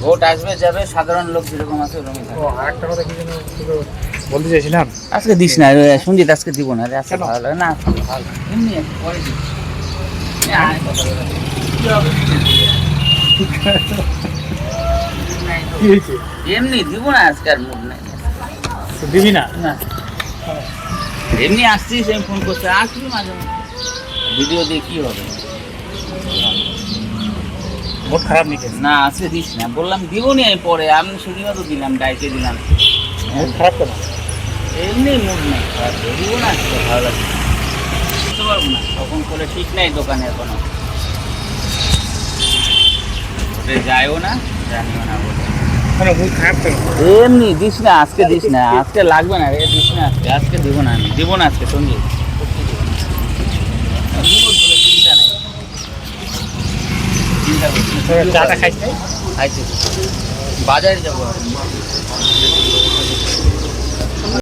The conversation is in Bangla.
ভোট আসবে যাবে, সাধারণ লোক যেরকম আছে ওরকমই থাকবে। আরেকটা কথা কি যেন তোকে বলতে চাইছিলাম, আজকে দিস না সঞ্জিত, আজকে দিব না রে, আজকে কেন? ভালো লাগে না, আজকে ভালো লাগে। এমনি পরে দিস। আয় কথা বলে। কি হবে? কি হয়েছে? এমনি দিব না, আজকে আর মুড নেই। তো দিবি না? না এমনি আসছিস, আমি ফোন করতে আসবি মাঝে মধ্যে, ভিডিও দিয়ে কি হবে? মোট খারাপ নাকি? না আজকে দিস না, বললাম দিব নি আমি পরে, আমি সেদিনও তো দিলাম, ডাইকে দিলাম। মোট খারাপ কেন? এমনি মুড নেই, খারাপ করে দিব না, আজকে ভালো লাগছে না। বুঝতে পারবো না তখন করে, ঠিক নাই দোকানে এখনো, ওটা যায়ও না, জানিও না বলে। কেন মুড খারাপ কেন? এমনি দিস না, আজকে দিস না, আজকে লাগবে না রে, দিস না আজকে, আজকে দিব না, আমি দিব না আজকে সঞ্জীব, দিব বলে চিন্তা নেই, চিন্তা করছি না। চাটা খাইছে? খাইছি, বাজারে যাবো।